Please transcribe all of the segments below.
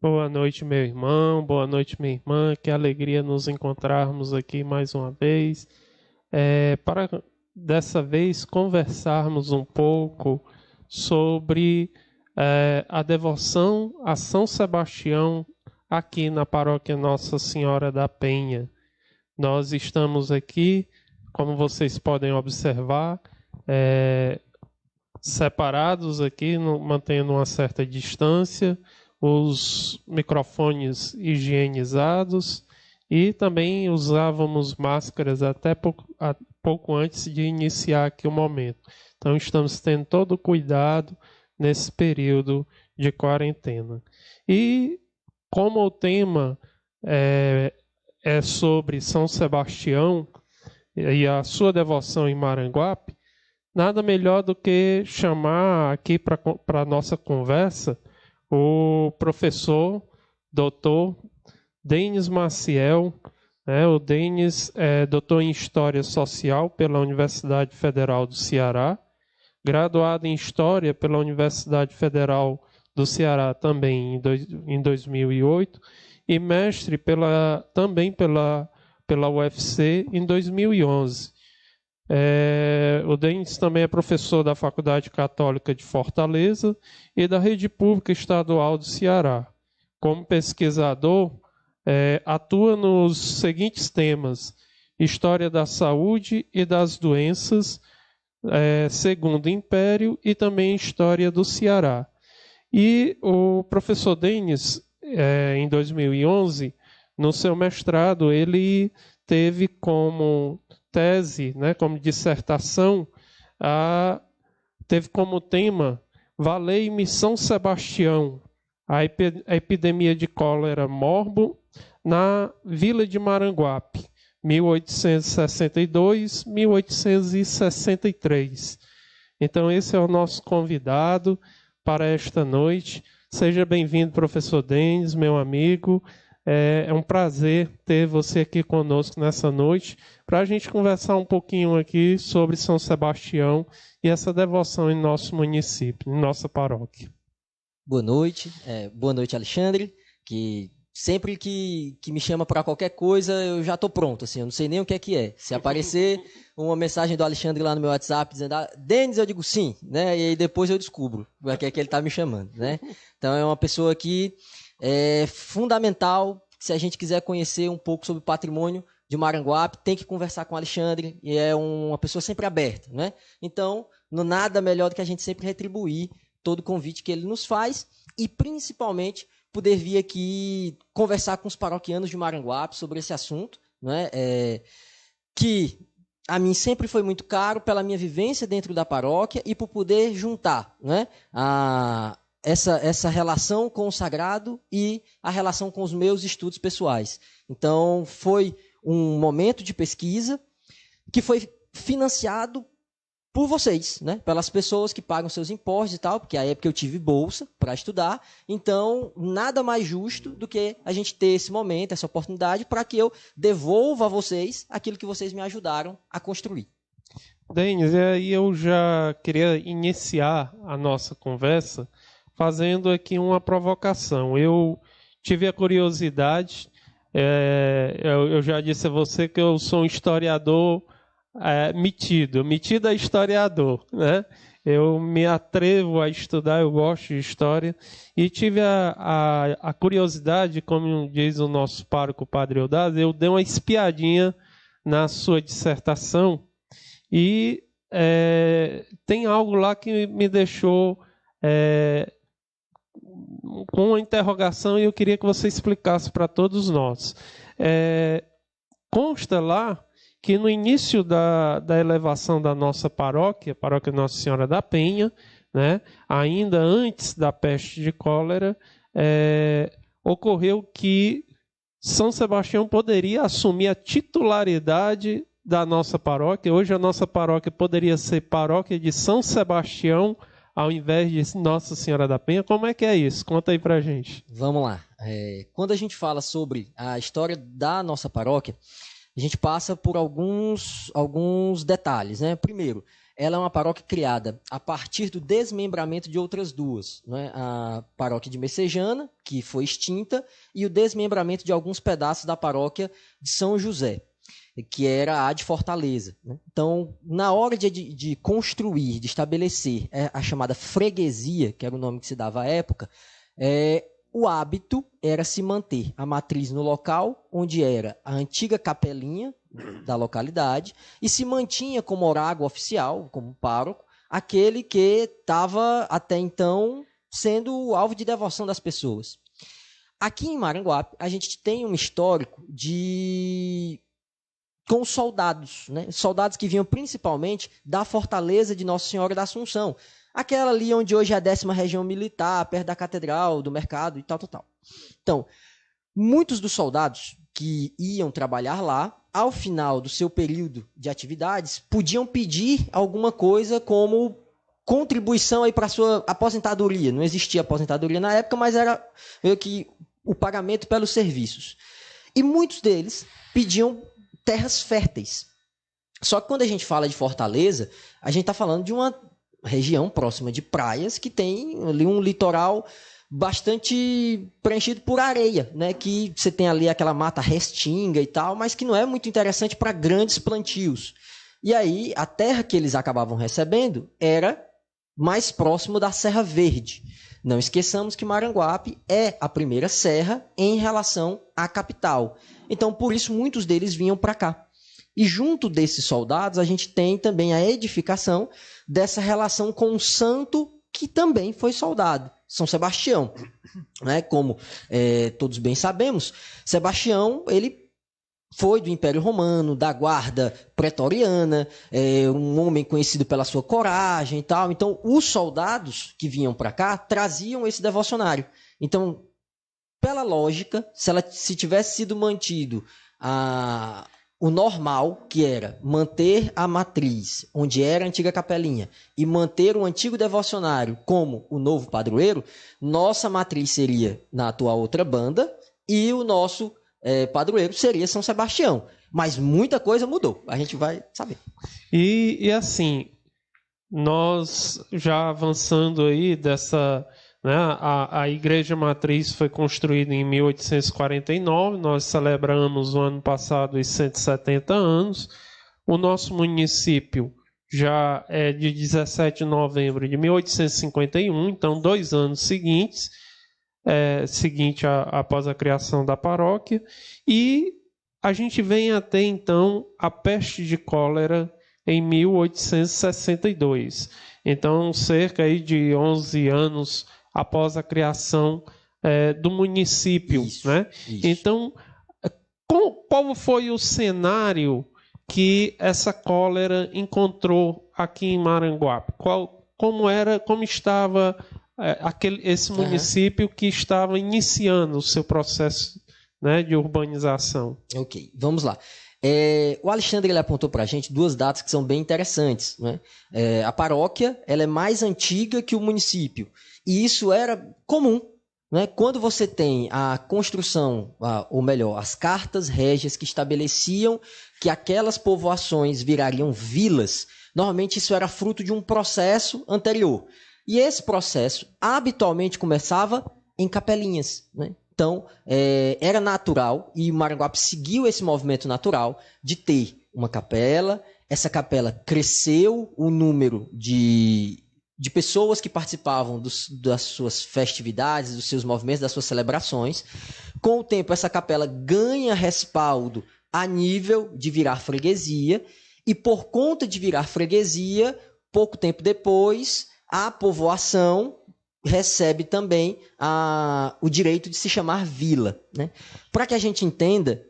Boa noite, meu irmão. Boa noite, minha irmã. Que alegria nos encontrarmos aqui mais uma vez. Para dessa vez conversarmos um pouco sobre a devoção a São Sebastião aqui na paróquia Nossa Senhora da Penha. Nós estamos aqui, como vocês podem observar, é, separados aqui, mantendo uma certa distância, os microfones higienizados e também usávamos máscaras até pouco antes de iniciar aqui o momento. Então estamos tendo todo o cuidado nesse período de quarentena. E como o tema é, é sobre São Sebastião e a sua devoção em Maranguape, nada melhor do que chamar aqui para a nossa conversa o professor, doutor Denis Maciel. O Denis é doutor em História Social pela Universidade Federal do Ceará, graduado em História pela Universidade Federal do Ceará também em 2008 e mestre também pela UFC em 2011. O Denis também é professor da Faculdade Católica de Fortaleza e da Rede Pública Estadual do Ceará. Como pesquisador, atua nos seguintes temas: História da Saúde e das Doenças, Segundo Império e também História do Ceará. E o professor Denis, em 2011, no seu mestrado, ele teve como tese, né, como dissertação, teve como tema Valei-me São Sebastião, a epidemia de cólera morbo na Vila de Maranguape, 1862-1863. Então, esse é o nosso convidado para esta noite. Seja bem-vindo, professor Denis, meu amigo. É um prazer ter você aqui conosco nessa noite para a gente conversar um pouquinho aqui sobre São Sebastião e essa devoção em nosso município, em nossa paróquia. Boa noite, Alexandre, que sempre que me chama para qualquer coisa, eu já estou pronto, assim, eu não sei nem o que é. Se aparecer uma mensagem do Alexandre lá no meu WhatsApp dizendo, Denis, eu digo sim, né? E aí depois eu descubro para que é que ele está me chamando, né? Então é uma pessoa que é fundamental, se a gente quiser conhecer um pouco sobre o patrimônio de Maranguape, tem que conversar com o Alexandre, e é uma pessoa sempre aberta, né? Então, nada melhor do que a gente sempre retribuir todo o convite que ele nos faz e, principalmente, poder vir aqui conversar com os paroquianos de Maranguape sobre esse assunto, né? Que a mim sempre foi muito caro pela minha vivência dentro da paróquia e por poder juntar, né? Essa relação com o sagrado e a relação com os meus estudos pessoais. Então, foi um momento de pesquisa que foi financiado por vocês, né? Pelas pessoas que pagam seus impostos e tal, porque a época eu tive bolsa para estudar, então nada mais justo do que a gente ter esse momento, essa oportunidade, para que eu devolva a vocês aquilo que vocês me ajudaram a construir. Denis, e aí eu já queria iniciar a nossa conversa fazendo aqui uma provocação. Eu tive a curiosidade, eu já disse a você que eu sou um historiador metido a historiador, né? Eu me atrevo a estudar, eu gosto de história, e tive a curiosidade, como diz o nosso pároco Padre Eudásio, eu dei uma espiadinha na sua dissertação, e tem algo lá que me deixou com uma interrogação e eu queria que você explicasse para todos nós. Consta lá que no início da elevação da nossa paróquia, paróquia Nossa Senhora da Penha, né, ainda antes da peste de cólera, ocorreu que São Sebastião poderia assumir a titularidade da nossa paróquia. Hoje a nossa paróquia poderia ser paróquia de São Sebastião ao invés de Nossa Senhora da Penha. Como é que é isso? Conta aí pra gente. Vamos lá. Quando a gente fala sobre a história da nossa paróquia, a gente passa por alguns detalhes, né? Primeiro, ela é uma paróquia criada a partir do desmembramento de outras duas, né? A paróquia de Messejana, que foi extinta, e o desmembramento de alguns pedaços da paróquia de São José, que era a de Fortaleza, né? Então, na hora de construir, de estabelecer a chamada freguesia, que era o nome que se dava à época, o hábito era se manter a matriz no local onde era a antiga capelinha da localidade e se mantinha como oráculo oficial, como pároco, aquele que estava até então sendo o alvo de devoção das pessoas. Aqui em Maranguape, a gente tem um histórico com soldados, né? Soldados que vinham principalmente da fortaleza de Nossa Senhora da Assunção, aquela ali onde hoje é a 10ª região militar, perto da catedral, do mercado e tal. Então, muitos dos soldados que iam trabalhar lá, ao final do seu período de atividades, podiam pedir alguma coisa como contribuição aí para a sua aposentadoria. Não existia aposentadoria na época, mas era meio que o pagamento pelos serviços. E muitos deles pediam terras férteis. Só que quando a gente fala de Fortaleza, a gente está falando de uma região próxima de praias que tem ali um litoral bastante preenchido por areia, né? Que você tem ali aquela mata restinga e tal, mas que não é muito interessante para grandes plantios. E aí a terra que eles acabavam recebendo era mais próximo da Serra Verde. Não esqueçamos que Maranguape é a primeira serra em relação à capital. Então, por isso, muitos deles vinham para cá. E junto desses soldados, a gente tem também a edificação dessa relação com o santo que também foi soldado, São Sebastião. Né? Como todos bem sabemos, Sebastião ele foi do Império Romano, da guarda pretoriana, um homem conhecido pela sua coragem e tal. Então, os soldados que vinham para cá traziam esse devocionário. Então, pela lógica, se tivesse sido mantido o normal, que era manter a matriz, onde era a antiga capelinha, e manter o antigo devocionário como o novo padroeiro, nossa matriz seria na atual outra banda e o nosso padroeiro seria São Sebastião. Mas muita coisa mudou, a gente vai saber. E assim, nós já avançando aí dessa... Né, a Igreja Matriz foi construída em 1849, nós celebramos o ano passado os 170 anos. O nosso município já é de 17 de novembro de 1851, então 2 anos seguinte após a criação da paróquia. E a gente vem até então a peste de cólera em 1862. Então, cerca aí de 11 anos após a criação do município. Isso, né? Isso. Então, qual foi o cenário que essa cólera encontrou aqui em Maranguape? Como estava esse município que estava iniciando o seu processo, né, de urbanização? Ok, vamos lá. O Alexandre ele apontou para a gente 2 datas que são bem interessantes. Né? A paróquia ela é mais antiga que o município. E isso era comum. Né? Quando você tem a construção, ou melhor, as cartas régias que estabeleciam que aquelas povoações virariam vilas, normalmente isso era fruto de um processo anterior. E esse processo habitualmente começava em capelinhas, né? Então, era natural, e Maranguape seguiu esse movimento natural de ter uma capela. Essa capela cresceu o número de pessoas que participavam das suas festividades, dos seus movimentos, das suas celebrações. Com o tempo, essa capela ganha respaldo a nível de virar freguesia, e por conta de virar freguesia, pouco tempo depois, a povoação recebe também o direito de se chamar vila. Né? Para que a gente entenda,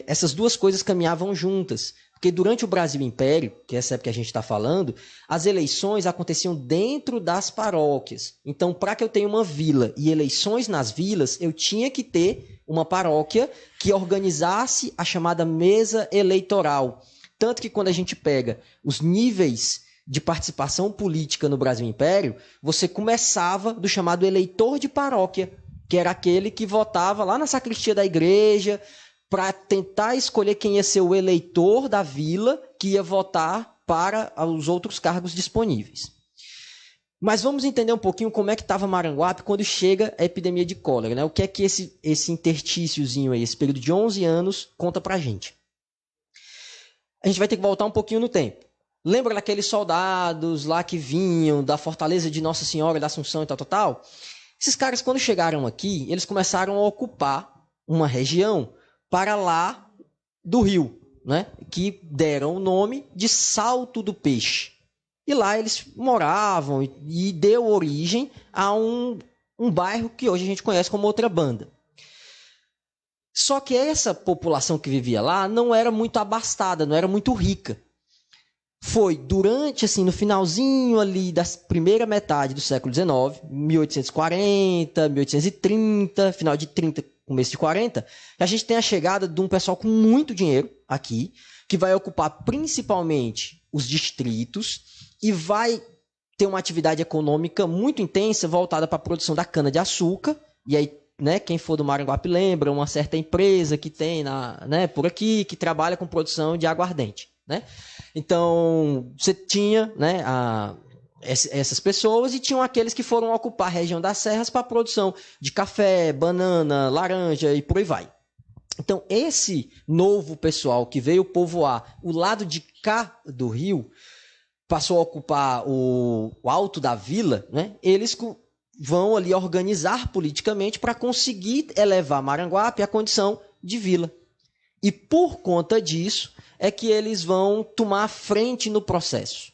essas 2 coisas caminhavam juntas, porque durante o Brasil Império, que é essa época que a gente está falando, as eleições aconteciam dentro das paróquias. Então, para que eu tenha uma vila e eleições nas vilas, eu tinha que ter uma paróquia que organizasse a chamada mesa eleitoral. Tanto que quando a gente pega os níveis de participação política no Brasil Império, você começava do chamado eleitor de paróquia, que era aquele que votava lá na sacristia da igreja para tentar escolher quem ia ser o eleitor da vila que ia votar para os outros cargos disponíveis. Mas vamos entender um pouquinho como é que estava Maranguape quando chega a epidemia de cólera, né? O que é que esse interstíciozinho aí, esse período de 11 anos, conta pra gente. A gente vai ter que voltar um pouquinho no tempo. Lembra daqueles soldados lá que vinham da fortaleza de Nossa Senhora da Assunção e tal? Esses caras, quando chegaram aqui, eles começaram a ocupar uma região para lá do rio, né? Que deram o nome de Salto do Peixe. E lá eles moravam e deu origem a um bairro que hoje a gente conhece como Outra Banda. Só que essa população que vivia lá não era muito abastada, não era muito rica. Foi durante, assim, no finalzinho ali da primeira metade do século XIX, 1840, 1830, final de 30, começo de 40, que a gente tem a chegada de um pessoal com muito dinheiro aqui, que vai ocupar principalmente os distritos e vai ter uma atividade econômica muito intensa voltada para a produção da cana-de-açúcar. E aí, né, quem for do Maranguape lembra, uma certa empresa que tem por aqui, que trabalha com produção de aguardente, né? Então, você tinha, né, essas pessoas e tinham aqueles que foram ocupar a região das serras para a produção de café, banana, laranja e por aí vai. Então, esse novo pessoal que veio povoar o lado de cá do rio, passou a ocupar o alto da vila, né? Eles vão ali organizar politicamente para conseguir elevar Maranguape à condição de vila. E por conta disso é que eles vão tomar a frente no processo.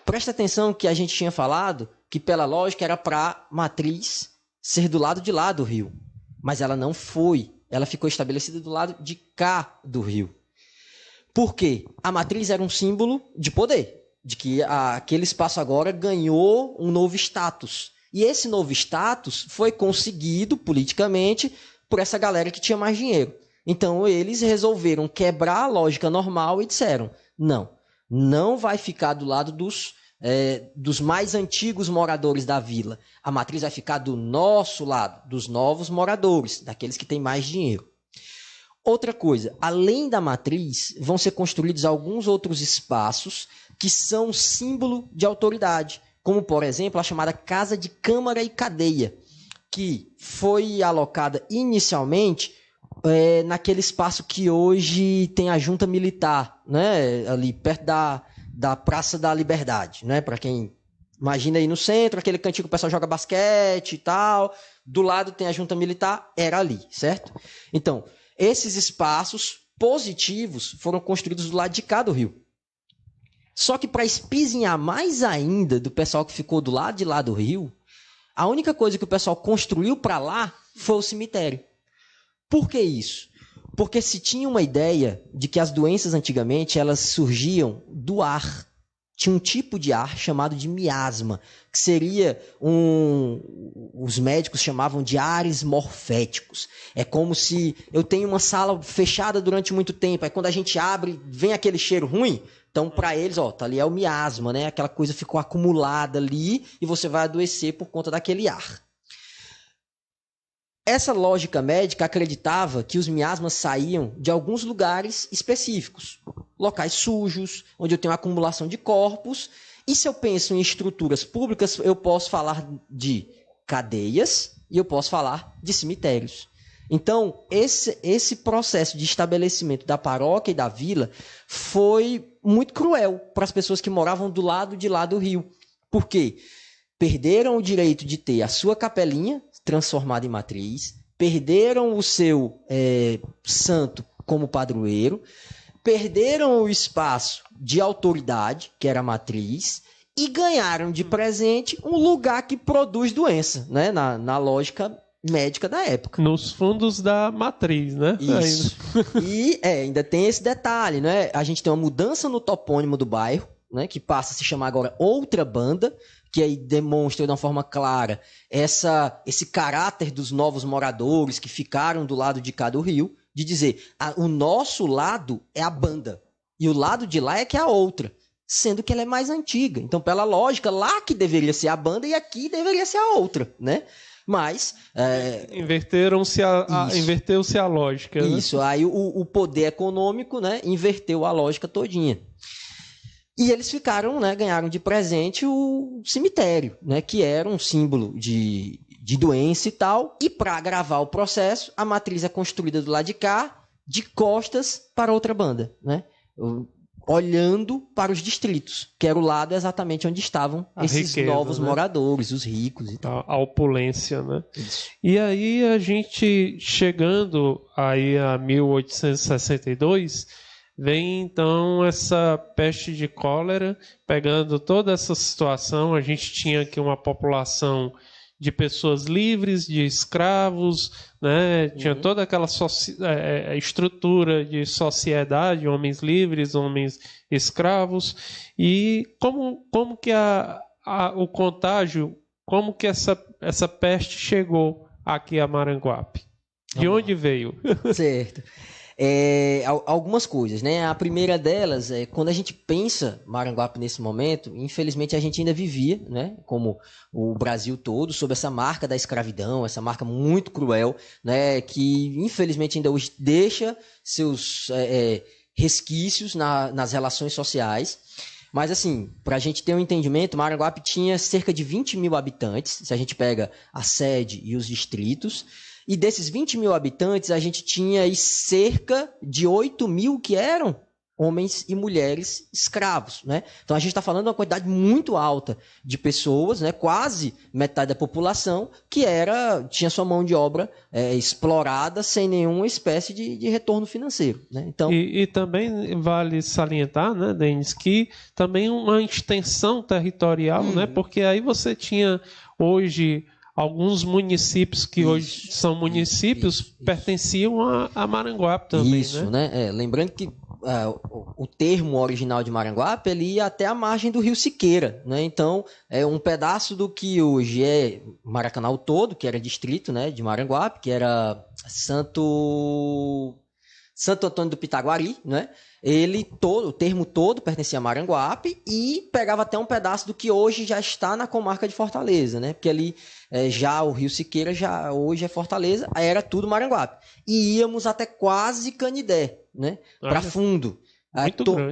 Presta atenção que a gente tinha falado que, pela lógica, era para a matriz ser do lado de lá do rio. Mas ela não foi. Ela ficou estabelecida do lado de cá do rio. Por quê? A matriz era um símbolo de poder, de que aquele espaço agora ganhou um novo status. E esse novo status foi conseguido politicamente por essa galera que tinha mais dinheiro. Então eles resolveram quebrar a lógica normal e disseram, não vai ficar do lado dos mais antigos moradores da vila. A matriz vai ficar do nosso lado, dos novos moradores, daqueles que têm mais dinheiro. Outra coisa, além da matriz, vão ser construídos alguns outros espaços que são símbolo de autoridade, como, por exemplo, a chamada Casa de Câmara e Cadeia, que foi alocada inicialmente naquele espaço que hoje tem a junta militar, né? Ali perto da Praça da Liberdade, né? Para quem imagina aí no centro, aquele cantinho que o pessoal joga basquete e tal, do lado tem a junta militar, era ali, certo? Então, esses espaços positivos foram construídos do lado de cá do rio. Só que para espizinhar mais ainda do pessoal que ficou do lado de lá do rio, a única coisa que o pessoal construiu para lá foi o cemitério. Por que isso? Porque se tinha uma ideia de que as doenças antigamente elas surgiam do ar. Tinha um tipo de ar chamado de miasma, que seria os médicos chamavam de ares morféticos. É como se eu tenho uma sala fechada durante muito tempo, aí quando a gente abre, vem aquele cheiro ruim. Então, para eles, tá ali é o miasma, né? Aquela coisa ficou acumulada ali e você vai adoecer por conta daquele ar. Essa lógica médica acreditava que os miasmas saíam de alguns lugares específicos. Locais sujos, onde eu tenho acumulação de corpos. E se eu penso em estruturas públicas, eu posso falar de cadeias e eu posso falar de cemitérios. Então, esse processo de estabelecimento da paróquia e da vila foi muito cruel para as pessoas que moravam do lado de lá do rio. Por quê? Perderam o direito de ter a sua capelinha transformada em matriz, perderam o seu santo como padroeiro, perderam o espaço de autoridade, que era a matriz, e ganharam de presente um lugar que produz doença, né? Na lógica médica da época. Nos fundos da matriz, né? Isso. E ainda tem esse detalhe, né? A gente tem uma mudança no topônimo do bairro, né? Que passa a se chamar agora Outra Banda, que aí demonstra de uma forma clara esse caráter dos novos moradores que ficaram do lado de cá do rio, de dizer, o nosso lado é a banda, e o lado de lá é que é a outra, sendo que ela é mais antiga. Então, pela lógica, lá que deveria ser a banda e aqui deveria ser a outra, né? Mas... Inverteu-se a lógica. Isso, né? Aí o poder econômico, né, inverteu a lógica todinha. E eles ficaram, né, ganharam de presente o cemitério, né, que era um símbolo de doença e tal. E para agravar o processo, a matriz é construída do lado de cá, de costas para outra banda, né? Olhando para os distritos, que era o lado exatamente onde estavam esses riqueza, novos né? moradores, os ricos e tal. A opulência, né? Isso. E aí a gente chegando aí a 1862, vem então essa peste de cólera, pegando toda essa situação. A gente tinha aqui uma população de pessoas livres, de escravos, né? Tinha toda aquela estrutura de sociedade, homens livres, homens escravos. E como que o contágio, como que essa peste chegou aqui a Maranguape? De onde veio? Certo. Algumas coisas, né? A primeira delas é quando a gente pensa Maranguape nesse momento, infelizmente a gente ainda vivia, né? Como o Brasil todo, sob essa marca da escravidão, essa marca muito cruel, né? Que infelizmente ainda hoje deixa seus resquícios nas relações sociais. Mas assim, para a gente ter um entendimento, Maranguape tinha cerca de 20 mil habitantes, se a gente pega a sede e os distritos. E desses 20 mil habitantes, a gente tinha aí cerca de 8 mil que eram homens e mulheres escravos, né? Então a gente está falando de uma quantidade muito alta de pessoas, né? Quase metade da população que tinha sua mão de obra explorada sem nenhuma espécie de retorno financeiro, né? Então, e também vale salientar, né, Denis, que também uma extensão territorial, né? Porque aí você tinha hoje alguns municípios que hoje são municípios pertenciam a Maranguape também, isso, né? Lembrando que o termo original de Maranguape ele ia até a margem do Rio Siqueira, né? Então, é um pedaço do que hoje é Maracanã todo, que era distrito, né, de Maranguape, que era Santo Antônio do Pitaguari, né? O termo todo pertencia a Maranguape e pegava até um pedaço do que hoje já está na comarca de Fortaleza, né? Porque ali já o Rio Siqueira já hoje é Fortaleza, aí era tudo Maranguape. E íamos até quase Canidé, né? Para fundo.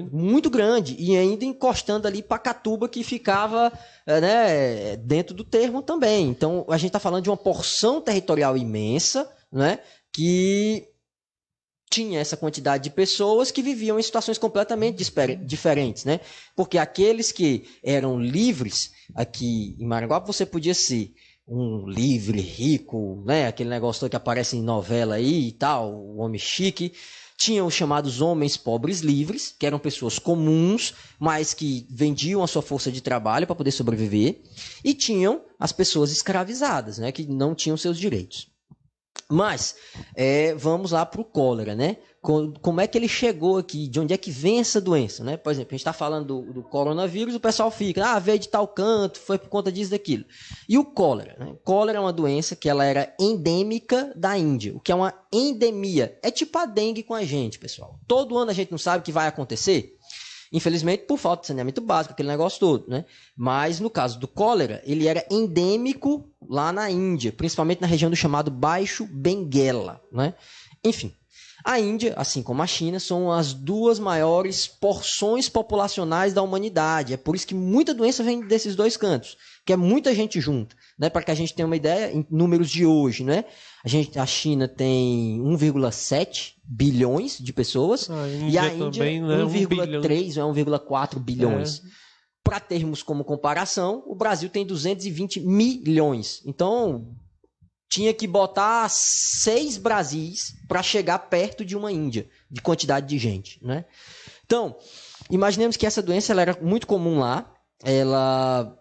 Muito grande. E ainda encostando ali Pacatuba, que ficava né, dentro do termo também. Então, a gente está falando de uma porção territorial imensa, né? Que tinha essa quantidade de pessoas que viviam em situações completamente diferentes, né? Porque aqueles que eram livres aqui em Maranguape, você podia ser um livre, rico, né? Aquele negócio todo que aparece em novela aí e tal, o homem chique. Tinham os chamados homens pobres livres, que eram pessoas comuns, mas que vendiam a sua força de trabalho para poder sobreviver. E tinham as pessoas escravizadas, né? Que não tinham seus direitos. Mas, vamos lá para o cólera, né? Como é que ele chegou aqui? De onde é que vem essa doença, né? Por exemplo, a gente está falando do coronavírus, o pessoal fica, veio de tal canto, foi por conta disso, daquilo. E o cólera, né? O cólera é uma doença que ela era endêmica da Índia. O que é uma endemia? É tipo a dengue com a gente, pessoal. Todo ano a gente não sabe o que vai acontecer. Infelizmente, por falta de saneamento básico, aquele negócio todo, né? Mas, no caso do cólera, ele era endêmico lá na Índia, principalmente na região do chamado Baixo Benguela, né? Enfim, a Índia, assim como a China, são as duas maiores porções populacionais da humanidade. É por isso que muita doença vem desses dois cantos, que é muita gente junta, né? Para que a gente tenha uma ideia, em números de hoje, né? A China tem 1,7 bilhões de pessoas e a Índia também, né? 1,3 ou 1,4 bilhões. Para termos como comparação, o Brasil tem 220 milhões. Então, tinha que botar 6 Brasis para chegar perto de uma Índia, de quantidade de gente, né? Então, imaginemos que essa doença ela era muito comum lá, ela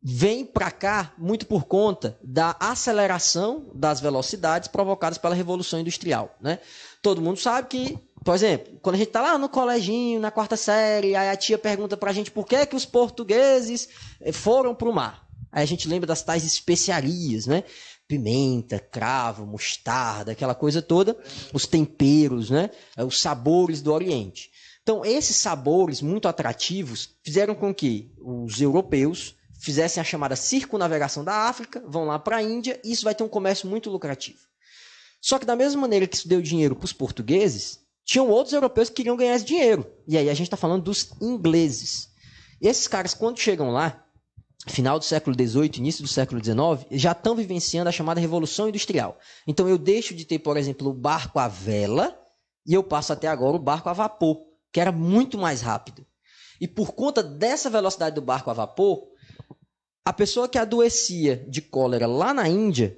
vem para cá muito por conta da aceleração das velocidades provocadas pela Revolução Industrial, né? Todo mundo sabe que, por exemplo, quando a gente está lá no coleginho, na 4ª série, aí a tia pergunta para a gente por que os portugueses foram para o mar. Aí a gente lembra das tais especiarias, né? Pimenta, cravo, mostarda, aquela coisa toda, os temperos, né? Os sabores do Oriente. Então, esses sabores muito atrativos fizeram com que os europeus fizessem a chamada circunnavegação da África, vão lá para a Índia, e isso vai ter um comércio muito lucrativo. Só que da mesma maneira que isso deu dinheiro para os portugueses, tinham outros europeus que queriam ganhar esse dinheiro. E aí a gente está falando dos ingleses. Esses caras, quando chegam lá, final do século XVIII, início do século XIX, já estão vivenciando a chamada Revolução Industrial. Então eu deixo de ter, por exemplo, o barco à vela e eu passo até agora o barco a vapor, que era muito mais rápido. E por conta dessa velocidade do barco a vapor, a pessoa que adoecia de cólera lá na Índia,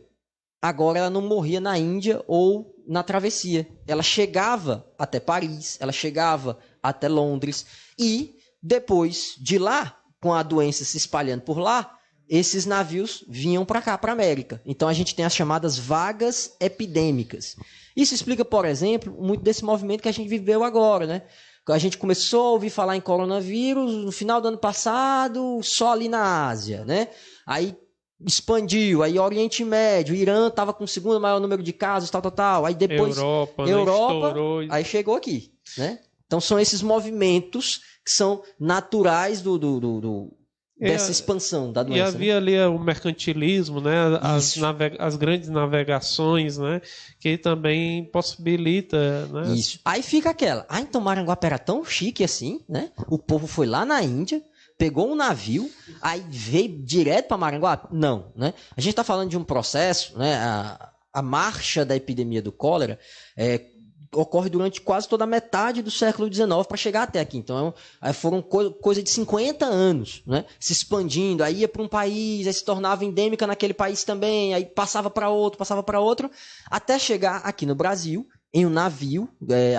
agora ela não morria na Índia ou na travessia. Ela chegava até Paris, ela chegava até Londres e depois de lá, com a doença se espalhando por lá, esses navios vinham para cá, para a América. Então a gente tem as chamadas vagas epidêmicas. Isso explica, por exemplo, muito desse movimento que a gente viveu agora, né? A gente começou a ouvir falar em coronavírus no final do ano passado, só ali na Ásia, né? Aí expandiu, aí Oriente Médio, Irã estava com o segundo maior número de casos, tal. Aí depois Europa, aí chegou aqui, né? Então são esses movimentos que são naturais dessa expansão da doença. E havia ali o mercantilismo, né? As grandes navegações, né? Que também possibilita, né? Isso. Aí fica aquela. Então Maranguape era tão chique assim, né? O povo foi lá na Índia, pegou um navio, aí veio direto para Maranguape? Não, né? A gente está falando de um processo, né? A marcha da epidemia do cólera ocorre durante quase toda a metade do século XIX para chegar até aqui. Então, foram coisa de 50 anos, né? Se expandindo. Aí ia para um país, aí se tornava endêmica naquele país também, aí passava para outro, até chegar aqui no Brasil, em um navio,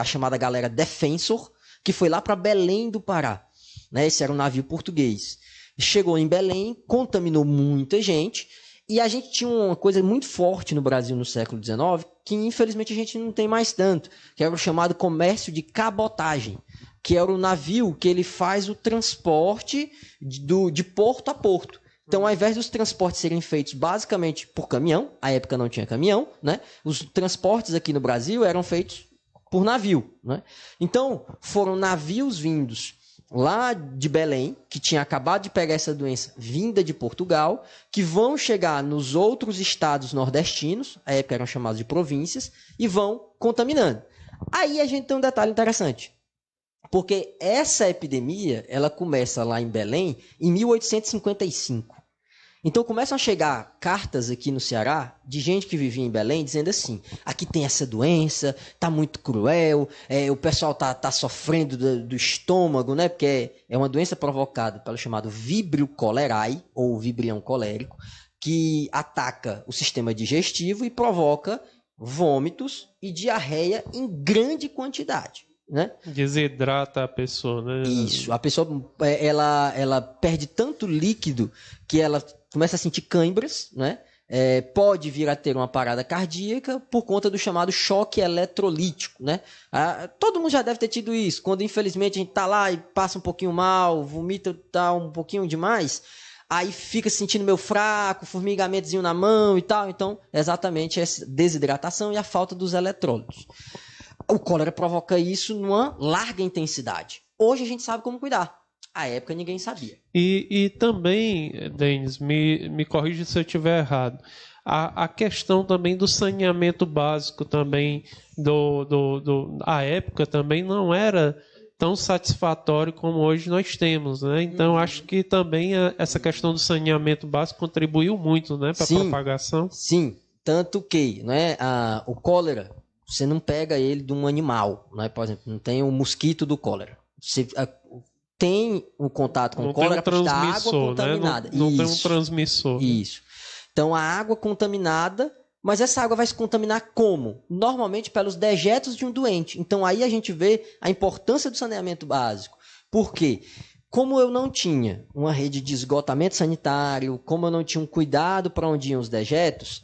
a chamada galera Defensor, que foi lá para Belém do Pará. Né? Esse era um navio português. Chegou em Belém, contaminou muita gente, e a gente tinha uma coisa muito forte no Brasil no século XIX, que infelizmente a gente não tem mais tanto, que era o chamado comércio de cabotagem, que era o navio que ele faz o transporte de porto a porto. Então, ao invés dos transportes serem feitos basicamente por caminhão, à época não tinha caminhão, né? Os transportes aqui no Brasil eram feitos por navio, né? Então, foram navios vindos lá de Belém, que tinha acabado de pegar essa doença vinda de Portugal, que vão chegar nos outros estados nordestinos, à época eram chamados de províncias, e vão contaminando. Aí a gente tem um detalhe interessante, porque essa epidemia, ela começa lá em Belém em 1855. Então começam a chegar cartas aqui no Ceará de gente que vivia em Belém dizendo assim: aqui tem essa doença, tá muito cruel, o pessoal tá sofrendo do estômago, né? Porque é uma doença provocada pelo chamado Vibrio cholerae, ou vibrião colérico, que ataca o sistema digestivo e provoca vômitos e diarreia em grande quantidade. Né? Desidrata a pessoa, né? Isso, a pessoa ela perde tanto líquido que ela começa a sentir cãibras, né? Pode vir a ter uma parada cardíaca por conta do chamado choque eletrolítico, né? Todo mundo já deve ter tido isso, quando infelizmente a gente tá lá e passa um pouquinho mal, vomita tá um pouquinho demais, aí fica se sentindo meio fraco, formigamentozinho na mão e tal. Então, exatamente essa desidratação e a falta dos eletrólitos. O cólera provoca isso numa larga intensidade. Hoje a gente sabe como cuidar. À época ninguém sabia. E também, Denis, me corrija se eu estiver errado, a questão também do saneamento básico também, a época também não era tão satisfatório como hoje nós temos, né? Então acho que também essa questão do saneamento básico contribuiu muito, né, para a propagação. Sim, tanto que, né, o cólera, você não pega ele de um animal, né? Por exemplo, não tem o mosquito do cólera. Você tem um contato com o cólera da água contaminada. Né? Não tem um transmissor. Isso. Então, a água contaminada, mas essa água vai se contaminar como? Normalmente pelos dejetos de um doente. Então, aí a gente vê a importância do saneamento básico. Por quê? Como eu não tinha uma rede de esgotamento sanitário, como eu não tinha um cuidado para onde iam os dejetos,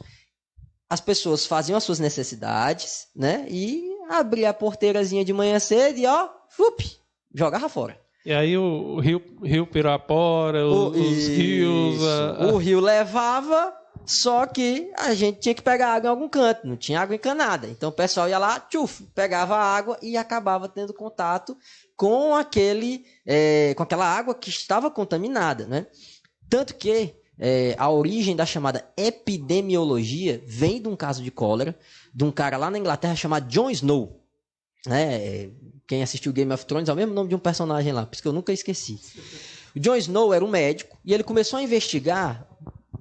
as pessoas faziam as suas necessidades, né? E abria a porteirazinha de manhã cedo e, jogava fora. E aí o rio Pirapora, os rios... O rio levava, só que a gente tinha que pegar água em algum canto, não tinha água encanada. Então o pessoal ia lá, pegava a água e acabava tendo contato com aquela água que estava contaminada, né? Tanto que a origem da chamada epidemiologia vem de um caso de cólera, de um cara lá na Inglaterra chamado John Snow. né? Quem assistiu Game of Thrones é o mesmo nome de um personagem lá, por isso que eu nunca esqueci. O Jon Snow era um médico e ele começou a investigar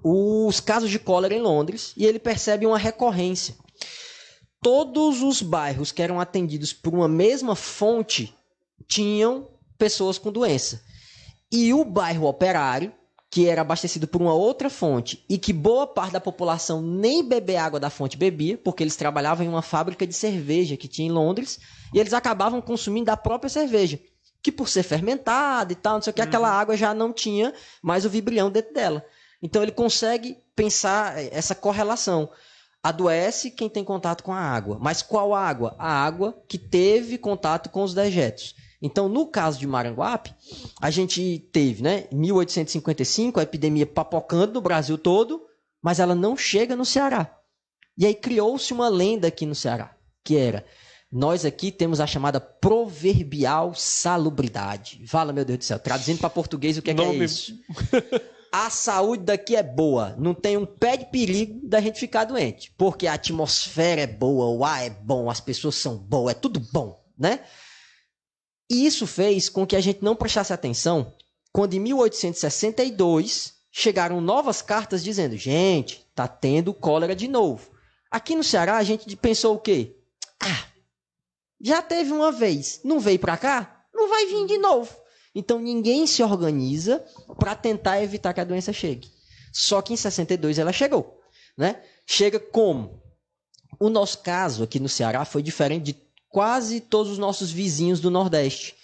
os casos de cólera em Londres e ele percebe uma recorrência. Todos os bairros que eram atendidos por uma mesma fonte tinham pessoas com doença. E o bairro Operário, que era abastecido por uma outra fonte e que boa parte da população nem beber água da fonte bebia, porque eles trabalhavam em uma fábrica de cerveja que tinha em Londres e eles acabavam consumindo da própria cerveja, que por ser fermentada e tal, não sei o que, aquela água já não tinha mais o vibrião dentro dela. Então ele consegue pensar essa correlação. Adoece quem tem contato com a água. Mas qual água? A água que teve contato com os dejetos. Então, no caso de Maranguape, a gente teve, né, em 1855, a epidemia papocando no Brasil todo, mas ela não chega no Ceará. E aí criou-se uma lenda aqui no Ceará, que era: nós aqui temos a chamada proverbial salubridade. Fala, meu Deus do céu, traduzindo para português, o que é isso? A saúde daqui é boa, não tem um pé de perigo da gente ficar doente, porque a atmosfera é boa, o ar é bom, as pessoas são boas, é tudo bom, né? E isso fez com que a gente não prestasse atenção quando em 1862 chegaram novas cartas dizendo: gente, tá tendo cólera de novo. Aqui no Ceará a gente pensou o quê? Ah, já teve uma vez, não veio para cá? Não vai vir de novo. Então ninguém se organiza para tentar evitar que a doença chegue. Só que em 62 ela chegou, né? Chega como? O nosso caso aqui no Ceará foi diferente de quase todos os nossos vizinhos do Nordeste.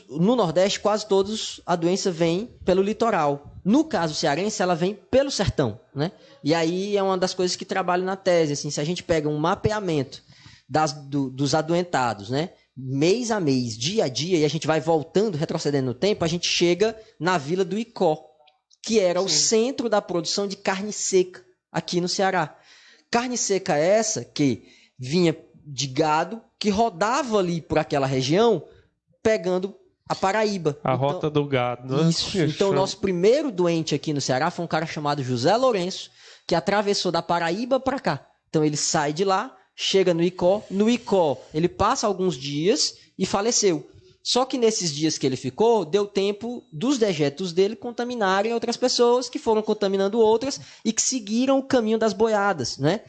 No Nordeste, quase todos a doença vem pelo litoral. No caso cearense, ela vem pelo sertão, né? E aí é uma das coisas que trabalho na tese. Assim, se a gente pega um mapeamento dos adoentados, né? Mês a mês, dia a dia, e a gente vai voltando, retrocedendo no tempo, a gente chega na Vila do Icó, que era o centro da produção de carne seca aqui no Ceará. Carne seca essa que vinha de gado, que rodava ali por aquela região, pegando a Paraíba. A rota do gado, né? Isso. Então, o nosso primeiro doente aqui no Ceará foi um cara chamado José Lourenço, que atravessou da Paraíba para cá. Então, ele sai de lá, chega no Icó. No Icó, ele passa alguns dias e faleceu. Só que nesses dias que ele ficou, deu tempo dos dejetos dele contaminarem outras pessoas, que foram contaminando outras e que seguiram o caminho das boiadas, né?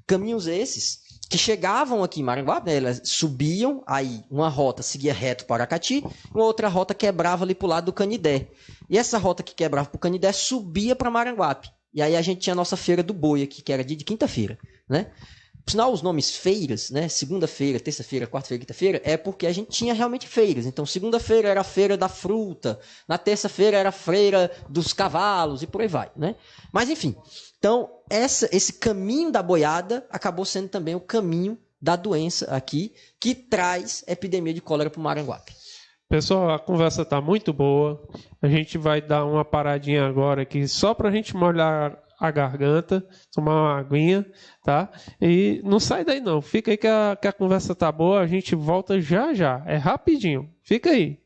Caminhos esses que chegavam aqui em Maranguape, né? Elas subiam, aí uma rota seguia reto para Aracati, uma outra rota quebrava ali para o lado do Canidé. E essa rota que quebrava para o Canidé subia para Maranguape. E aí a gente tinha a nossa feira do boi aqui, que era dia de quinta-feira, né? Por sinal, os nomes feiras, né? Segunda-feira, terça-feira, quarta-feira, quinta-feira, é porque a gente tinha realmente feiras. Então, segunda-feira era a feira da fruta, na terça-feira era a feira dos cavalos e por aí vai, né? Mas, enfim. Então, esse caminho da boiada acabou sendo também o caminho da doença aqui, que traz epidemia de cólera para o Maranguape. Pessoal, a conversa está muito boa. A gente vai dar uma paradinha agora aqui só para a gente molhar a garganta, tomar uma aguinha, tá? E não sai daí não. Fica aí que a conversa tá boa. A gente volta já já. É rapidinho. Fica aí.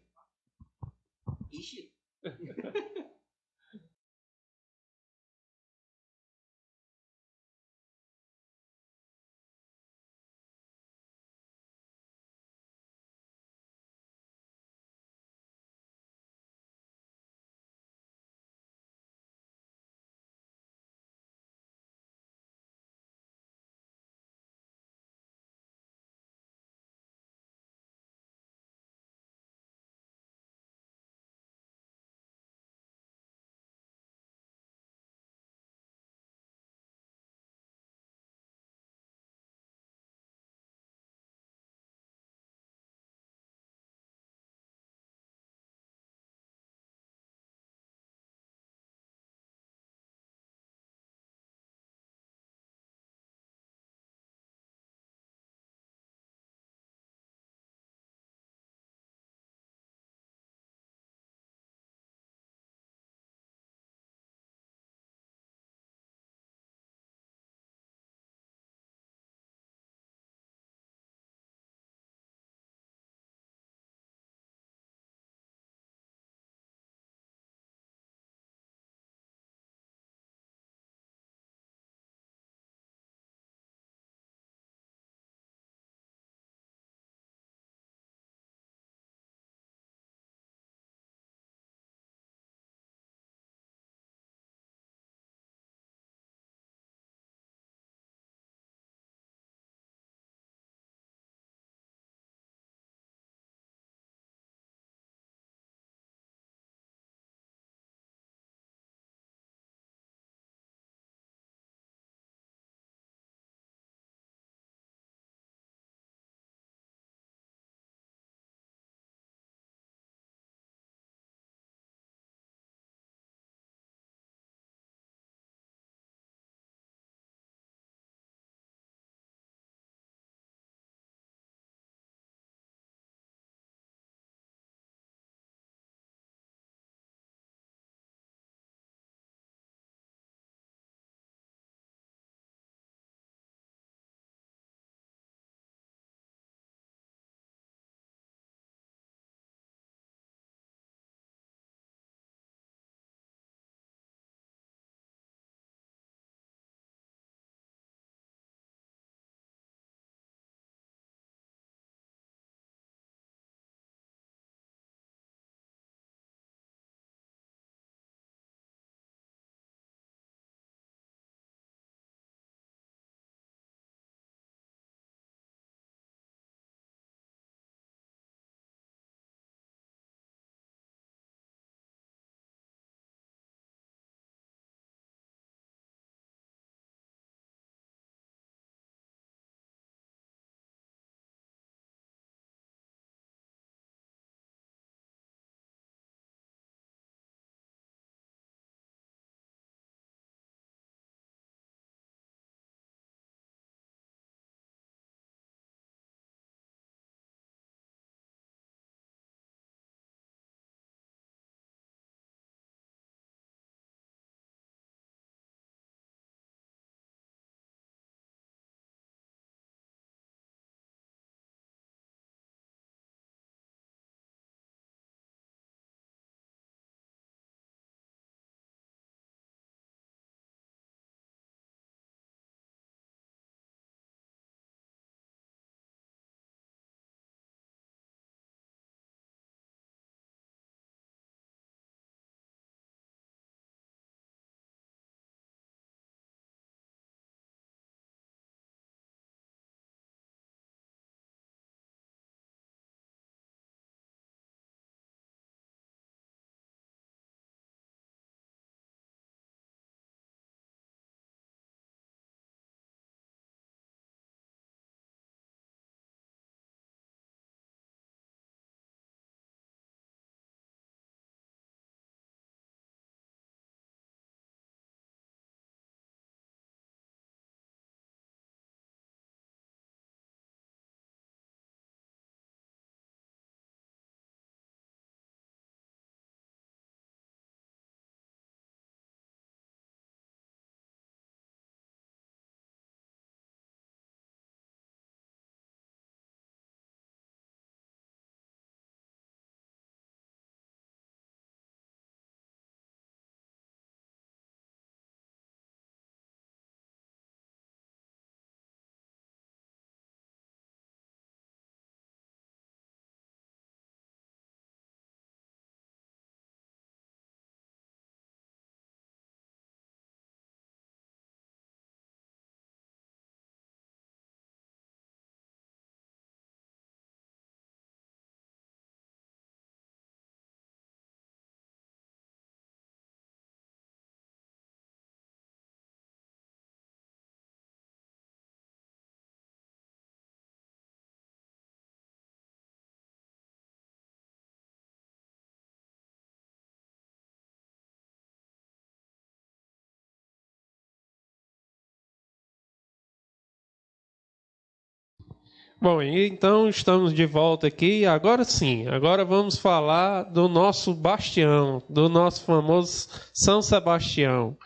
Bom, e então estamos de volta aqui. Agora sim, agora vamos falar do nosso bastião, do nosso famoso São Sebastião.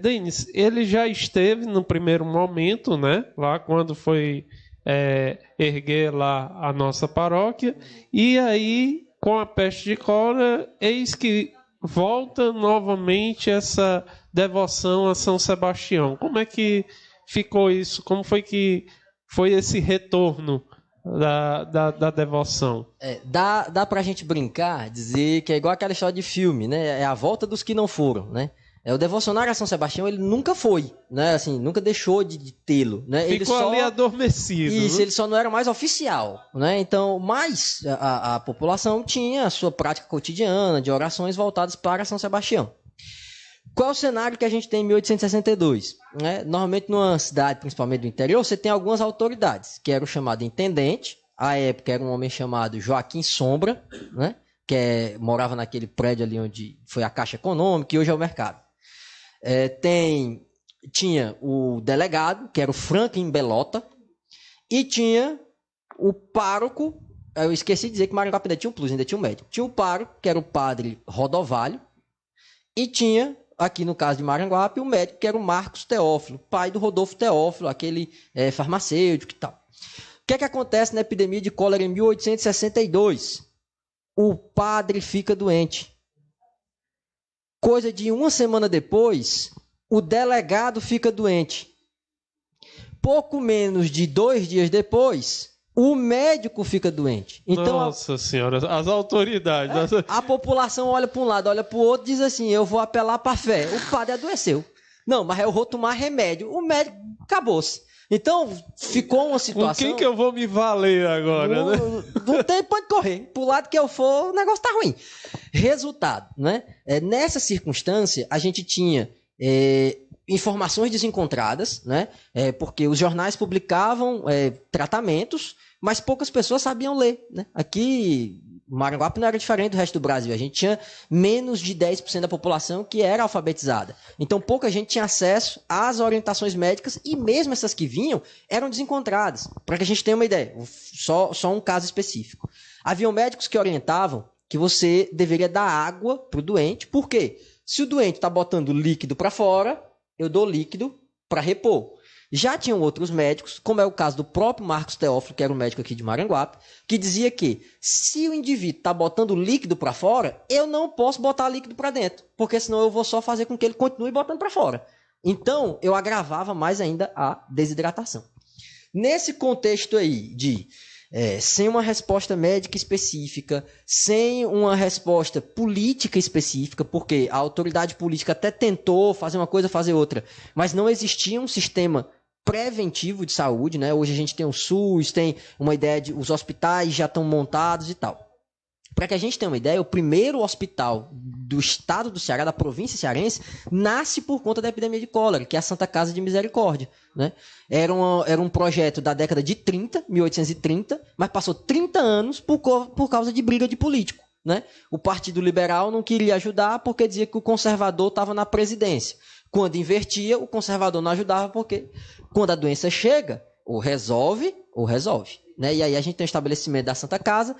Denis, ele já esteve no primeiro momento, né? Lá quando foi erguer lá a nossa paróquia. E aí, com a peste de cólera, eis que volta novamente essa devoção a São Sebastião. Como é que ficou isso? Como foi que foi esse retorno da devoção? Dá pra gente brincar, dizer que é igual aquela história de filme, né? É a volta dos que não foram, né? O devocionário a São Sebastião, ele nunca foi, né? Assim, nunca deixou de tê-lo, né? Ficou ali adormecido. Isso, né? ele só não era mais oficial, né? Então, mas a população tinha a sua prática cotidiana de orações voltadas para São Sebastião. Qual é o cenário que a gente tem em 1862? Né? Normalmente, numa cidade, principalmente do interior, você tem algumas autoridades, que era o chamado intendente, à época era um homem chamado Joaquim Sombra, né? Morava naquele prédio ali onde foi a Caixa Econômica e hoje é o mercado. Tinha o delegado, que era o Franklin Belota, e tinha o pároco, eu esqueci de dizer que Maranguape ainda tinha um plus, ainda tinha um médico. Tinha o pároco, que era o padre Rodovalho, e tinha, aqui no caso de Maranguape, o médico, que era o Marcos Teófilo, pai do Rodolfo Teófilo, aquele farmacêutico e tal. O que é que acontece na epidemia de cólera em 1862? O padre fica doente. Coisa de uma semana depois, o delegado fica doente. Pouco menos de 2 dias depois, o médico fica doente. Então, Nossa senhora, as autoridades. A população olha para um lado, olha para o outro e diz assim, eu vou apelar para a fé. O padre adoeceu. Não, mas eu vou tomar remédio. O médico acabou-se. Então, ficou uma situação... Com quem que eu vou me valer agora, né? Não tem pra onde correr. Pro lado que eu for, o negócio tá ruim. Resultado, né? Nessa circunstância, a gente tinha informações desencontradas, né? Porque os jornais publicavam tratamentos, mas poucas pessoas sabiam ler, né? Aqui, Maranguape não era diferente do resto do Brasil. A gente tinha menos de 10% da população que era alfabetizada. Então, pouca gente tinha acesso às orientações médicas e mesmo essas que vinham eram desencontradas. Para que a gente tenha uma ideia, só um caso específico. Haviam médicos que orientavam que você deveria dar água para o doente. Por quê? Se o doente está botando líquido para fora, eu dou líquido para repor. Já tinham outros médicos, como é o caso do próprio Marcos Teófilo, que era um médico aqui de Maranguape, que dizia que se o indivíduo está botando líquido para fora, eu não posso botar líquido para dentro, porque senão eu vou só fazer com que ele continue botando para fora. Então, eu agravava mais ainda a desidratação. Nesse contexto aí de sem uma resposta médica específica, sem uma resposta política específica, porque a autoridade política até tentou fazer uma coisa, fazer outra, mas não existia um sistema preventivo de saúde, né? Hoje a gente tem o SUS, tem uma ideia de os hospitais já estão montados e tal. Para que a gente tenha uma ideia, o primeiro hospital do estado do Ceará, da província cearense, nasce por conta da epidemia de cólera, que é a Santa Casa de Misericórdia, né? Era um projeto da década de 30, 1830, mas passou 30 anos por causa de briga de político, né? O Partido Liberal não queria ajudar porque dizia que o conservador estava na presidência. Quando invertia, o conservador não ajudava porque quando a doença chega, ou resolve, né? E aí a gente tem o estabelecimento da Santa Casa.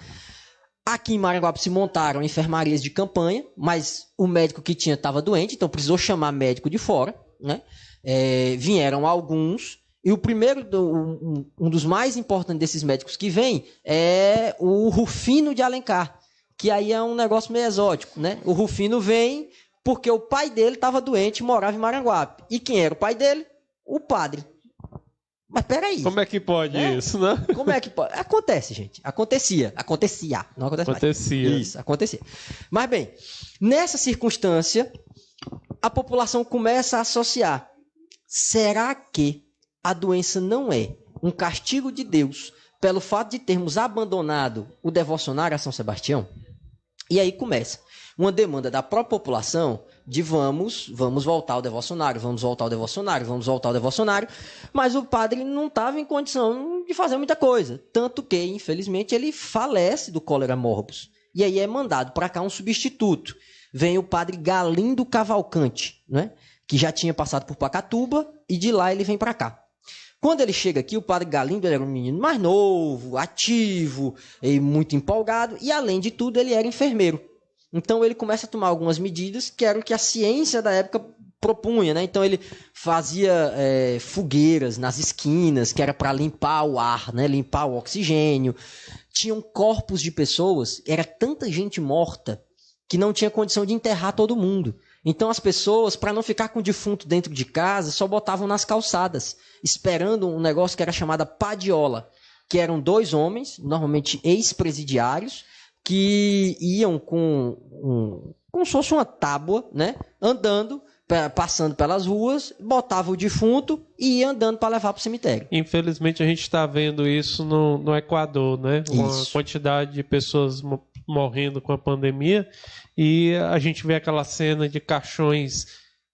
Aqui em Maranguape se montaram enfermarias de campanha, mas o médico que tinha estava doente, então precisou chamar médico de fora, né? Vieram alguns, e o primeiro, um dos mais importantes desses médicos que vem é o Rufino de Alencar, que aí é um negócio meio exótico, né? O Rufino vem porque o pai dele estava doente e morava em Maranguape. E quem era o pai dele? O padre. Mas peraí. Como é que pode isso, né? Como é que pode? Acontece, gente. Acontecia. Não acontece mais. Acontecia. Isso, acontecia. Mas bem, nessa circunstância, a população começa a associar. Será que a doença não é um castigo de Deus pelo fato de termos abandonado o devocionário a São Sebastião? E aí começa uma demanda da própria população de vamos voltar ao devocionário, mas o padre não estava em condição de fazer muita coisa, tanto que, infelizmente, ele falece do cólera morbus. E aí é mandado para cá um substituto. Vem o padre Galindo Cavalcante, né? Que já tinha passado por Pacatuba, e de lá ele vem para cá. Quando ele chega aqui, o padre Galindo era um menino mais novo, ativo e muito empolgado, e além de tudo ele era enfermeiro. Então ele começa a tomar algumas medidas que eram o que a ciência da época propunha, né? Então ele fazia fogueiras nas esquinas, que era para limpar o ar, né? Limpar o oxigênio. Tinham corpos de pessoas, era tanta gente morta que não tinha condição de enterrar todo mundo. Então as pessoas, para não ficar com o defunto dentro de casa, só botavam nas calçadas, esperando um negócio que era chamada padiola, que eram 2 homens, normalmente ex-presidiários, que iam como se fosse uma tábua, né? Andando, passando pelas ruas, botava o defunto e ia andando para levar para o cemitério. Infelizmente a gente está vendo isso no Equador, né? Uma Isso. quantidade de pessoas morrendo com a pandemia, e a gente vê aquela cena de caixões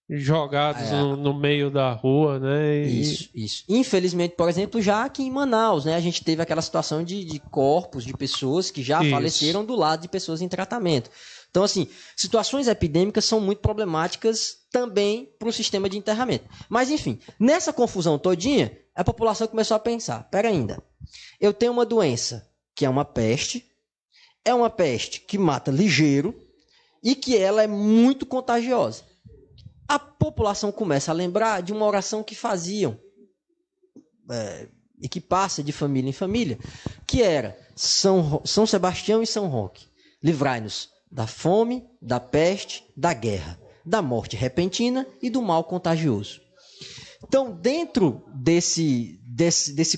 jogados no meio da rua, né? Isso. Infelizmente, por exemplo, já aqui em Manaus, né, a gente teve aquela situação de corpos de pessoas que já faleceram do lado de pessoas em tratamento. Então, assim, situações epidêmicas são muito problemáticas também para o sistema de enterramento. Mas, enfim, nessa confusão todinha, a população começou a pensar, pera ainda, eu tenho uma doença que é uma peste que mata ligeiro e que ela é muito contagiosa. A população começa a lembrar de uma oração que faziam, e que passa de família em família, que era São Sebastião e São Roque, livrai-nos da fome, da peste, da guerra, da morte repentina e do mal contagioso. Então, dentro desse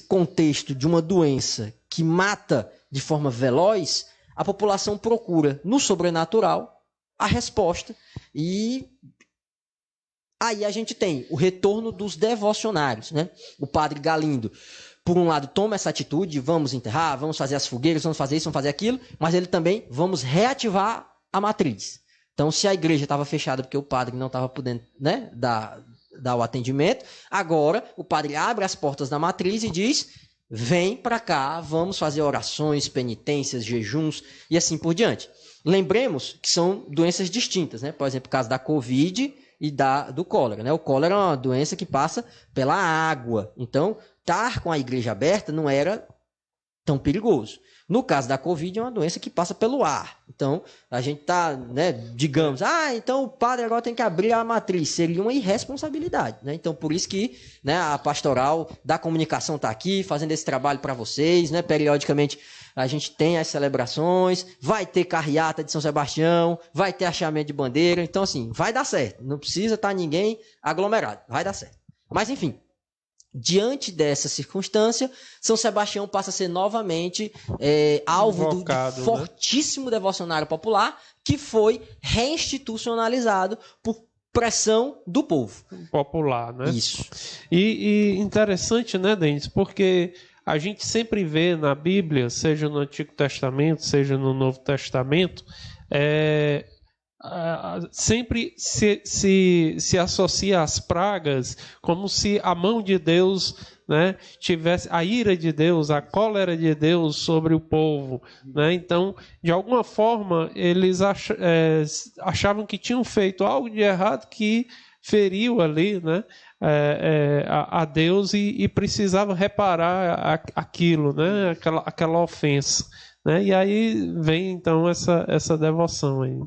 contexto de uma doença que mata de forma veloz, a população procura no sobrenatural a resposta, e aí a gente tem o retorno dos devocionários, né? O padre Galindo, por um lado, toma essa atitude, vamos enterrar, vamos fazer as fogueiras, vamos fazer isso, vamos fazer aquilo, mas ele também, vamos reativar a matriz. Então, se a igreja estava fechada porque o padre não estava podendo, né, dar o atendimento, agora o padre abre as portas da matriz e diz, vem para cá, vamos fazer orações, penitências, jejuns e assim por diante. Lembremos que são doenças distintas, né? Por exemplo, o caso da Covid e do cólera, né? O cólera é uma doença que passa pela água. Então, estar com a igreja aberta não era tão perigoso. No caso da Covid, é uma doença que passa pelo ar. Então, a gente está, né, digamos, então o padre agora tem que abrir a matriz. Seria uma irresponsabilidade, né? Então, por isso que, né, a pastoral da comunicação está aqui, fazendo esse trabalho para vocês, né? Periodicamente, a gente tem as celebrações, vai ter carreata de São Sebastião, vai ter achamento de bandeira. Então, assim, vai dar certo. Não precisa estar ninguém aglomerado. Vai dar certo. Mas, enfim, diante dessa circunstância, São Sebastião passa a ser novamente alvo do fortíssimo devocionário popular, que foi reinstitucionalizado por pressão do povo. Popular, né? Isso. E interessante, né, Denis? Porque a gente sempre vê na Bíblia, seja no Antigo Testamento, seja no Novo Testamento, sempre se associa às pragas como se a mão de Deus, né, tivesse a ira de Deus, a cólera de Deus sobre o povo, né? Então, de alguma forma, eles achavam que tinham feito algo de errado que feriu ali, né, a Deus e precisava reparar aquilo, né, aquela ofensa, né? E aí vem então essa devoção aí.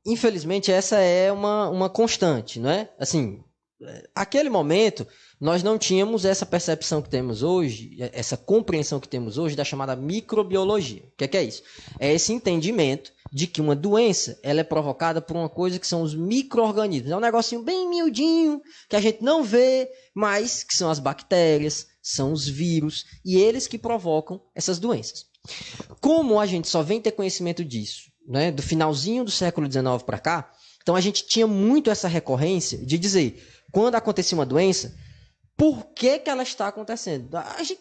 Infelizmente essa é uma constante, não é? Assim, aquele momento nós não tínhamos essa percepção que temos hoje, essa compreensão que temos hoje da chamada microbiologia. O que é isso? É esse entendimento de que uma doença ela é provocada por uma coisa que são os micro-organismos. É um negocinho bem miudinho, que a gente não vê, mas que são as bactérias, são os vírus, e eles que provocam essas doenças. Como a gente só vem ter conhecimento disso, né, do finalzinho do século XIX para cá, então a gente tinha muito essa recorrência de dizer, quando acontecia uma doença, por que ela está acontecendo?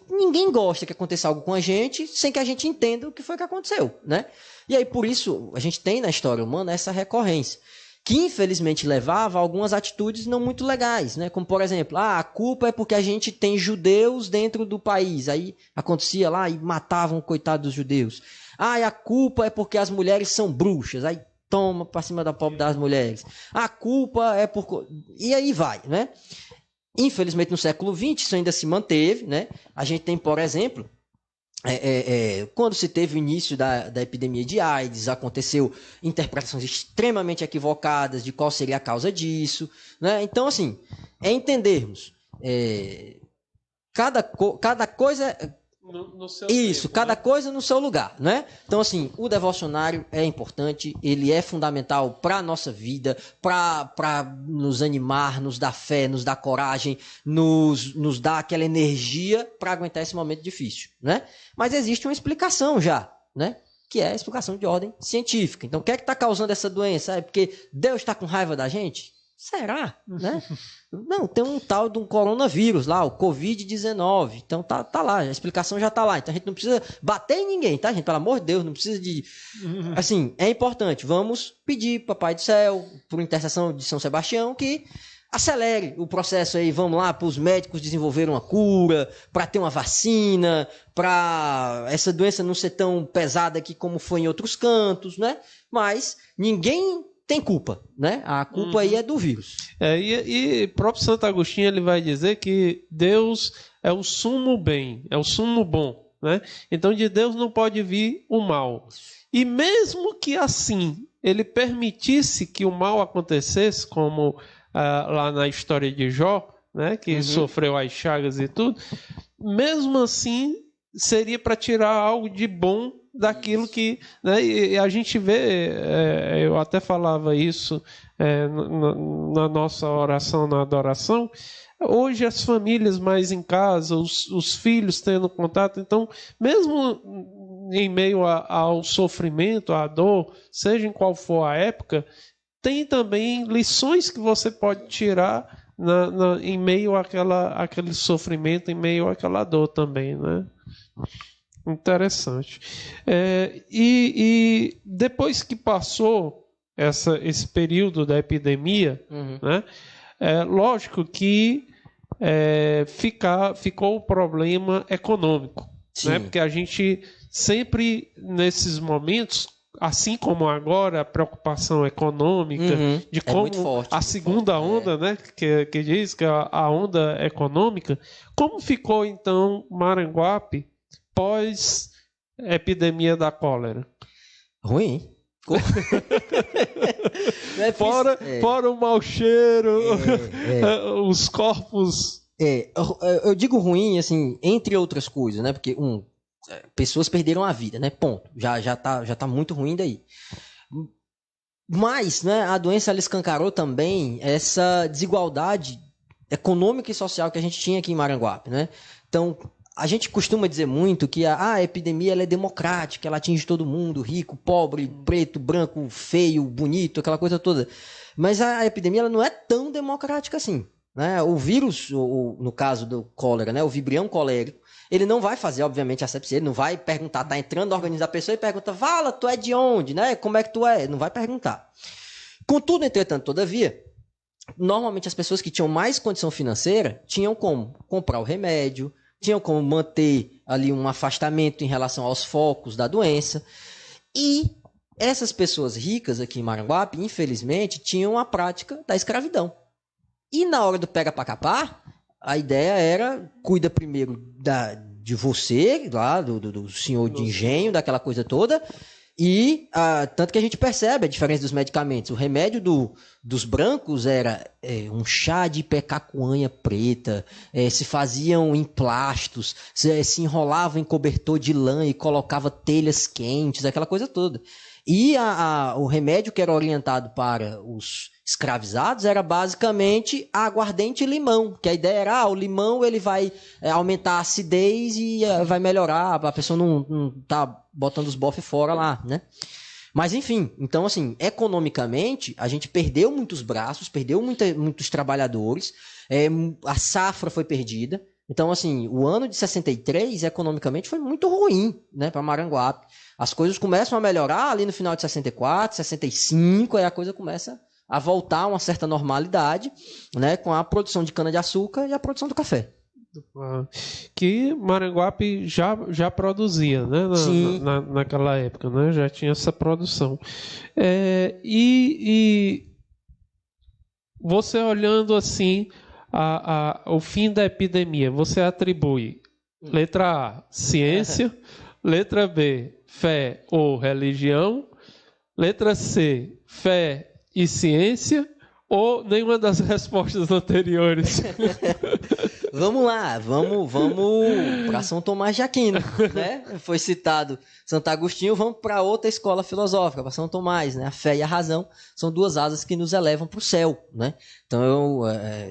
Ninguém gosta que aconteça algo com a gente sem que a gente entenda o que foi que aconteceu, né? E aí, por isso, a gente tem na história humana essa recorrência, que infelizmente levava a algumas atitudes não muito legais, né? Como, por exemplo, a culpa é porque a gente tem judeus dentro do país. Aí acontecia lá e matavam o coitado dos judeus. A culpa é porque as mulheres são bruxas. Aí toma para cima da pobre das mulheres. A culpa é por... E aí vai, né? Infelizmente, no século XX, isso ainda se manteve, né? A gente tem, por exemplo, quando se teve o início da epidemia de AIDS, aconteceu interpretações extremamente equivocadas de qual seria a causa disso, né? Então, assim, entendermos cada coisa... No seu Isso, tempo, cada né? coisa no seu lugar, né? Então, assim, o devocionário é importante, ele é fundamental para a nossa vida, para nos animar, nos dar fé, nos dar coragem, nos dar aquela energia para aguentar esse momento difícil, né? Mas existe uma explicação já, né? Que é a explicação de ordem científica. Então, o que é que está causando essa doença? É porque Deus está com raiva da gente? Será? Né? Não, tem um tal de um coronavírus lá, o Covid-19. Então tá lá, a explicação já tá lá. Então a gente não precisa bater em ninguém, tá, gente? Pelo amor de Deus, não precisa de... Assim, é importante. Vamos pedir Papai do Céu, por intercessão de São Sebastião, que acelere o processo aí. Vamos lá, para os médicos desenvolverem uma cura, para ter uma vacina, para essa doença não ser tão pesada aqui como foi em outros cantos, né? Mas ninguém tem culpa, né? A culpa aí é do vírus. E próprio Santo Agostinho ele vai dizer que Deus é o sumo bem, é o sumo bom, né? Então de Deus não pode vir o mal. E mesmo que assim ele permitisse que o mal acontecesse, como lá na história de Jó, né? Que sofreu as chagas e tudo, mesmo assim seria para tirar algo de bom daquilo que... Né, e a gente vê, eu até falava isso na nossa oração, na adoração, hoje as famílias mais em casa, os filhos tendo contato, então, mesmo em meio ao sofrimento, à dor, seja em qual for a época, tem também lições que você pode tirar em meio àquele sofrimento, em meio àquela dor também, né? Interessante. E depois que passou esse período da epidemia, né, lógico que ficou o problema econômico, né, porque a gente sempre, nesses momentos, assim como agora, a preocupação econômica, de como muito forte, a segunda onda, né, que diz que a onda econômica, como ficou então Maranguape pós-epidemia da cólera? Ruim. Fora o mau cheiro, os corpos... Eu digo ruim, assim, entre outras coisas, né? Porque, pessoas perderam a vida, né? Ponto. Já tá muito ruim daí. Mas, né, a doença ela escancarou também essa desigualdade econômica e social que a gente tinha aqui em Maranguape, né? Então, a gente costuma dizer muito que a epidemia ela é democrática, ela atinge todo mundo, rico, pobre, preto, branco, feio, bonito, aquela coisa toda. Mas a epidemia ela não é tão democrática assim, né? O vírus, no caso do cólera, né, o vibrião colérico, ele não vai fazer, obviamente, asepsia, ele não vai perguntar, tá entrando no organismo da pessoa e pergunta, Vala, tu é de onde, né? Como é que tu é? Não vai perguntar. Contudo, entretanto, todavia, normalmente as pessoas que tinham mais condição financeira tinham como comprar o remédio, tinham como manter ali um afastamento em relação aos focos da doença. E essas pessoas ricas aqui em Maranguape, infelizmente, tinham a prática da escravidão. E na hora do pega pra capar, a ideia era, cuida primeiro de você, lá, do senhor de engenho, daquela coisa toda, e tanto que a gente percebe a diferença dos medicamentos. O remédio dos brancos era um chá de ipecacuanha preta, se faziam emplastos, se enrolava em cobertor de lã e colocava telhas quentes, aquela coisa toda. E o remédio que era orientado para os escravizados era basicamente aguardente e limão, que a ideia era, o limão ele vai aumentar a acidez e vai melhorar, a pessoa não tá botando os bofes fora lá, né? Mas enfim, então assim, economicamente, a gente perdeu muitos braços, perdeu muitos trabalhadores, a safra foi perdida. Então assim, o ano de 63, economicamente, foi muito ruim, né, para Maranguape. As coisas começam a melhorar ali no final de 64, 65, aí a coisa começa a voltar a uma certa normalidade, né, com a produção de cana-de-açúcar e a produção do café. Que Maranguape já produzia, né, naquela época, né, já tinha essa produção. E você olhando assim, o fim da epidemia, você atribui letra A, ciência, letra B, fé ou religião, letra C, fé e ciência, ou nenhuma das respostas anteriores? Vamos lá, vamos para São Tomás de Aquino, né? Foi citado Santo Agostinho, vamos para outra escola filosófica, para São Tomás, né? A fé e a razão são duas asas que nos elevam para o céu, né? Então,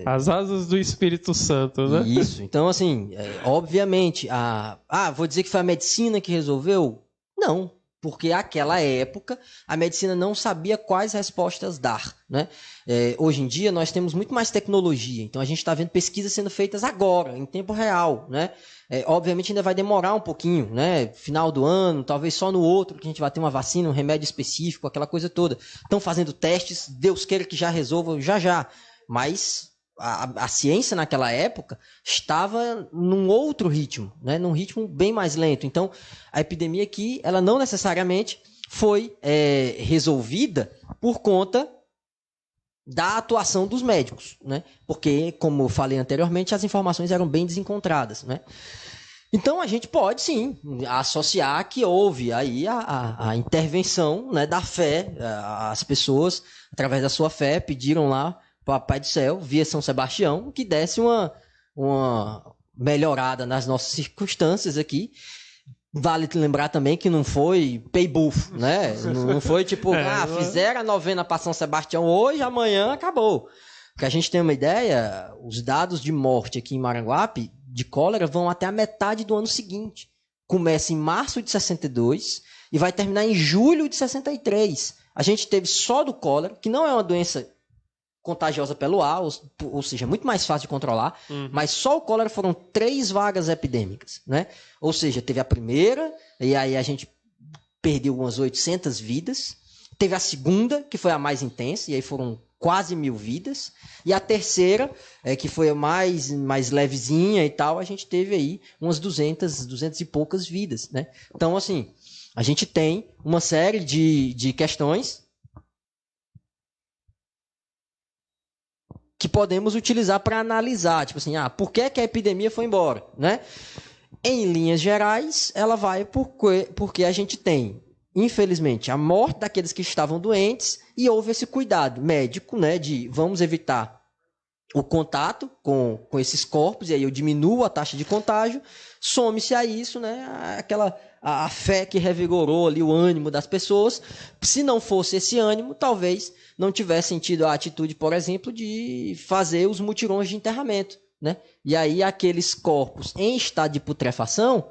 as asas do Espírito Santo, né? Isso. Então, assim, obviamente, vou dizer que foi a medicina que resolveu? Não. Porque naquela época a medicina não sabia quais respostas dar, né? Hoje em dia nós temos muito mais tecnologia, então a gente está vendo pesquisas sendo feitas agora, em tempo real, né? Obviamente ainda vai demorar um pouquinho, né? Final do ano, talvez só no outro que a gente vai ter uma vacina, um remédio específico, aquela coisa toda. Estão fazendo testes, Deus queira que já resolva já. Mas a ciência naquela época estava num outro ritmo, né? Num ritmo bem mais lento. Então, a epidemia aqui, ela não necessariamente foi resolvida por conta da atuação dos médicos, né? Porque, como eu falei anteriormente, as informações eram bem desencontradas, né? Então, a gente pode, sim, associar que houve aí a intervenção, né, da fé. As pessoas, através da sua fé, pediram lá Papai do Céu, via São Sebastião, que desse uma melhorada nas nossas circunstâncias aqui. Vale te lembrar também que não foi pay buff, né? Não foi tipo, fizeram a novena para São Sebastião hoje, amanhã acabou. Para a gente ter uma ideia, os dados de morte aqui em Maranguape, de cólera, vão até a metade do ano seguinte. Começa em março de 62 e vai terminar em julho de 63. A gente teve só do cólera, que não é uma doença contagiosa pelo ar, ou seja, muito mais fácil de controlar, mas só o cólera foram 3 vagas epidêmicas, né? Ou seja, teve a primeira, e aí a gente perdeu umas 800 vidas, teve a segunda, que foi a mais intensa, e aí foram quase 1000 vidas, e a terceira, que foi a mais levezinha e tal, a gente teve aí umas 200 e poucas vidas, né? Então, assim, a gente tem uma série de questões que podemos utilizar para analisar, tipo assim, por que a epidemia foi embora, né? Em linhas gerais, ela vai porque a gente tem, infelizmente, a morte daqueles que estavam doentes e houve esse cuidado médico, né, de vamos evitar o contato com esses corpos, e aí eu diminuo a taxa de contágio, some-se a isso, né, a fé que revigorou ali o ânimo das pessoas. Se não fosse esse ânimo, talvez não tivesse sentido a atitude, por exemplo, de fazer os mutirões de enterramento, né? E aí aqueles corpos em estado de putrefação,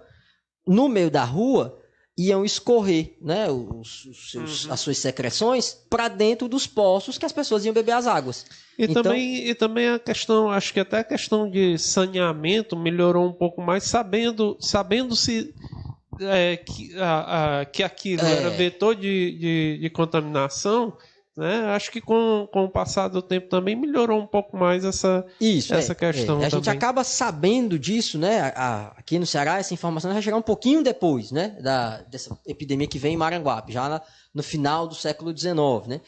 no meio da rua, iam escorrer, né, as suas secreções para dentro dos poços que as pessoas iam beber as águas. E também a questão, acho que até a questão de saneamento melhorou um pouco mais, sabendo-se que aquilo era vetor de contaminação, né? Acho que com o passar do tempo também melhorou um pouco mais essa questão. A gente acaba sabendo disso, né? Aqui no Ceará, essa informação vai chegar um pouquinho depois, né? Dessa epidemia que vem em Maranguape, já no final do século XIX, né?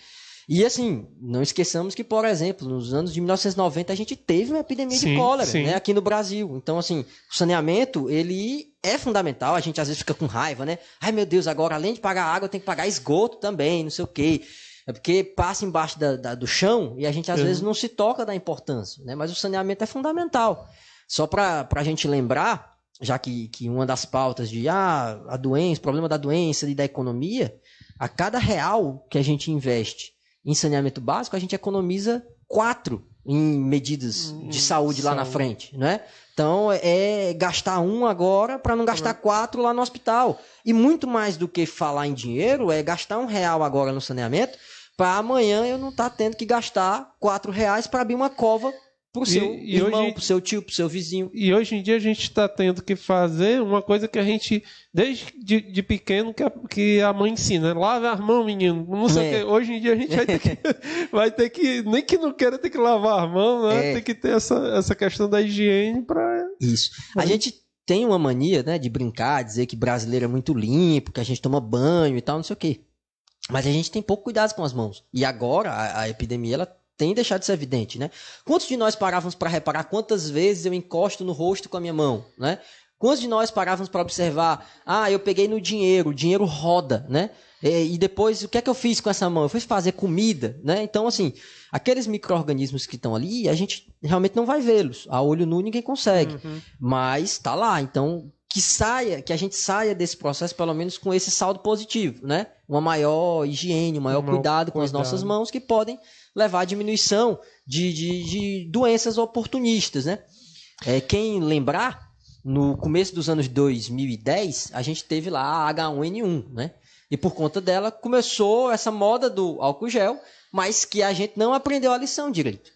E assim, não esqueçamos que, por exemplo, nos anos de 1990 a gente teve uma epidemia de cólera, né, aqui no Brasil. Então, assim, o saneamento, ele é fundamental. A gente às vezes fica com raiva, né? Ai, meu Deus, agora além de pagar água, eu tenho que pagar esgoto também, não sei o quê. É porque passa embaixo do chão e a gente às vezes não se toca da importância, né? Mas o saneamento é fundamental. Só para a gente lembrar, já que uma das pautas de a doença, problema da doença e da economia, a cada real que a gente investe em saneamento básico, a gente economiza 4 em medidas de saúde lá na frente, né? Então, é gastar 1 agora para não gastar 4 lá no hospital. E muito mais do que falar em dinheiro, é gastar R$1 agora no saneamento para amanhã eu não estar tendo que gastar R$4 para abrir uma cova pro seu irmão, pro seu tio, pro seu vizinho. E hoje em dia a gente está tendo que fazer uma coisa que a gente, desde de pequeno, que a mãe ensina. Lave as mãos, menino. Não sei o que. Hoje em dia a gente vai ter que, nem que não queira, ter que lavar as mãos, né? Tem que ter essa questão da higiene para... Isso. A gente tem uma mania, né, de brincar, dizer que brasileiro é muito limpo, que a gente toma banho e tal, não sei o quê. Mas a gente tem pouco cuidado com as mãos. E agora a epidemia, ela tem deixado de ser evidente, né? Quantos de nós parávamos para reparar quantas vezes eu encosto no rosto com a minha mão, né? Quantos de nós parávamos para observar, eu peguei no dinheiro, o dinheiro roda, né? E depois, o que é que eu fiz com essa mão? Eu fui fazer comida, né? Então, assim, aqueles micro-organismos que estão ali, a gente realmente não vai vê-los. A olho nu ninguém consegue. Mas tá lá. Então, que a gente saia desse processo, pelo menos com esse saldo positivo, né? Uma maior higiene, um maior cuidado com as nossas mãos, que podem levar à diminuição de doenças oportunistas, né? Quem lembrar, no começo dos anos 2010, a gente teve lá a H1N1, né? E por conta dela começou essa moda do álcool gel, mas que a gente não aprendeu a lição direito.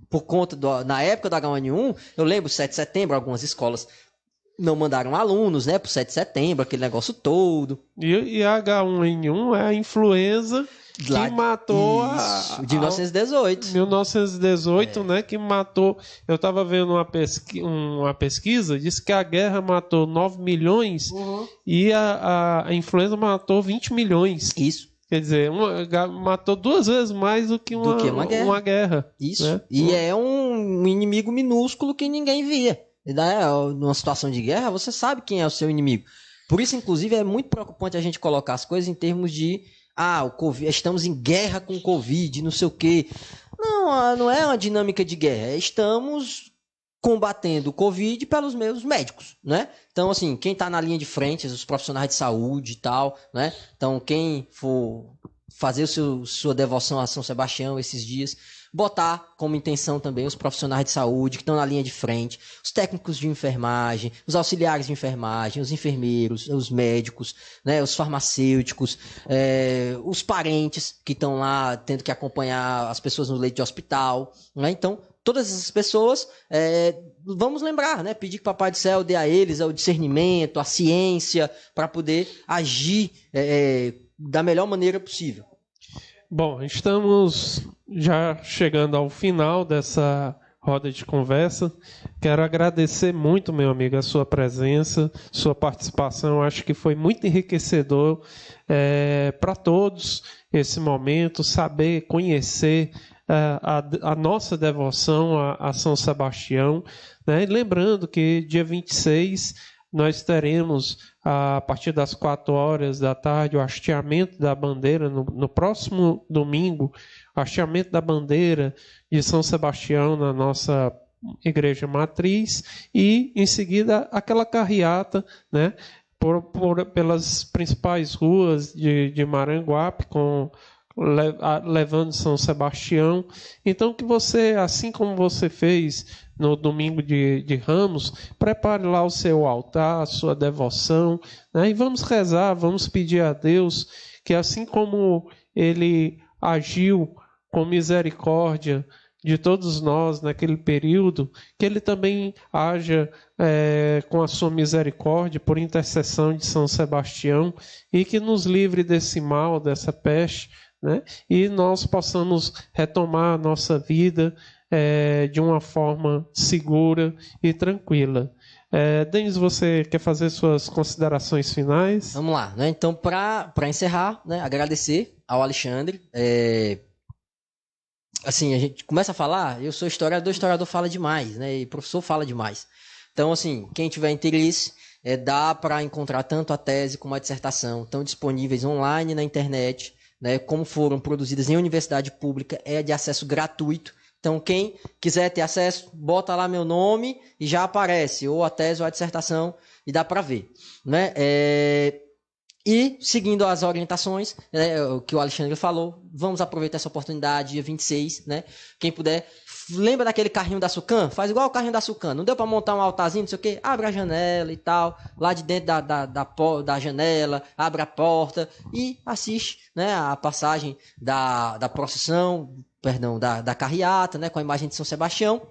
Por conta na época do H1N1, eu lembro, 7 de setembro, algumas escolas não mandaram alunos, né, pro 7 de setembro, aquele negócio todo. E a H1N1 é a influenza que matou de 1918. 1918, né, que matou... Eu estava vendo uma pesquisa, disse que a guerra matou 9 milhões e a influenza matou 20 milhões. Isso. Quer dizer, matou 2 vezes mais do que uma guerra. Isso. Né? E é um inimigo minúsculo que ninguém via. Numa situação de guerra, você sabe quem é o seu inimigo. Por isso, inclusive, é muito preocupante a gente colocar as coisas em termos de o COVID, estamos em guerra com o Covid, não sei o quê. Não é uma dinâmica de guerra. Estamos combatendo o Covid pelos meios médicos, né? Então, assim, quem está na linha de frente, os profissionais de saúde e tal, né? Então, quem for fazer sua devoção a São Sebastião esses dias, botar como intenção também os profissionais de saúde que estão na linha de frente, os técnicos de enfermagem, os auxiliares de enfermagem, os enfermeiros, os médicos, né, os farmacêuticos, os parentes que estão lá tendo que acompanhar as pessoas no leito de hospital, né? Então, todas essas pessoas, vamos lembrar, né? Pedir que o Papai do Céu dê a eles o discernimento, a ciência, para poder agir da melhor maneira possível. Bom, estamos já chegando ao final dessa roda de conversa. Quero agradecer muito, meu amigo, a sua presença, sua participação. Acho que foi muito enriquecedor para todos esse momento, saber, conhecer a nossa devoção a São Sebastião, né? E lembrando que dia 26 nós teremos, a partir das 4 horas da tarde, o hasteamento da bandeira, no próximo domingo, o hasteamento da bandeira de São Sebastião na nossa igreja matriz, e em seguida aquela carreata, né, pelas principais ruas de Maranguape, levando São Sebastião. Então, que você, assim como você fez no domingo de Ramos, prepare lá o seu altar, a sua devoção, né? E vamos rezar, vamos pedir a Deus que, assim como Ele agiu com misericórdia de todos nós naquele período, que Ele também haja com a sua misericórdia por intercessão de São Sebastião, e que nos livre desse mal, dessa peste, né? E nós possamos retomar a nossa vida de uma forma segura e tranquila. Denis, você quer fazer suas considerações finais? Vamos lá, né? Então, para encerrar, né, agradecer ao Alexandre. Assim, a gente começa a falar, eu sou historiador fala demais, né? E professor fala demais. Então, assim, quem tiver interesse, dá para encontrar tanto a tese como a dissertação, estão disponíveis online na internet, né? Como foram produzidas em universidade pública, é de acesso gratuito. Então, quem quiser ter acesso, bota lá meu nome e já aparece, ou a tese ou a dissertação, e dá para ver, né? E, seguindo as orientações, o que o Alexandre falou, vamos aproveitar essa oportunidade, dia 26, né? Quem puder, lembra daquele carrinho da Sucan? Faz igual o carrinho da Sucan. Não deu para montar um altarzinho, não sei o quê? Abre a janela e tal, lá de dentro da janela, abre a porta e assiste, né, a passagem da procissão, da carreata, né, com a imagem de São Sebastião.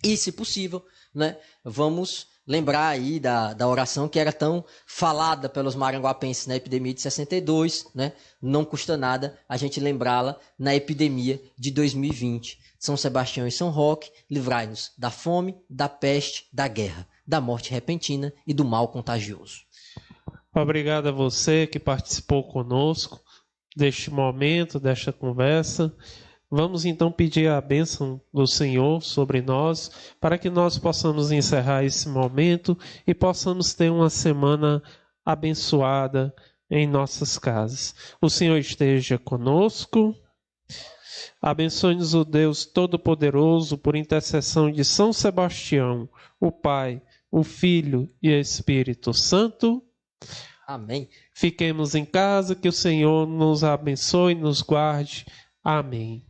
E, se possível, né, vamos lembrar aí da oração que era tão falada pelos maranguapenses na epidemia de 62, né? Não custa nada a gente lembrá-la na epidemia de 2020. São Sebastião e São Roque, livrai-nos da fome, da peste, da guerra, da morte repentina e do mal contagioso. Obrigado a você que participou conosco deste momento, desta conversa. Vamos então pedir a bênção do Senhor sobre nós, para que nós possamos encerrar esse momento e possamos ter uma semana abençoada em nossas casas. O Senhor esteja conosco. Abençoe-nos o Deus Todo-Poderoso, por intercessão de São Sebastião, o Pai, o Filho e o Espírito Santo. Amém. Fiquemos em casa, que o Senhor nos abençoe e nos guarde. Amém.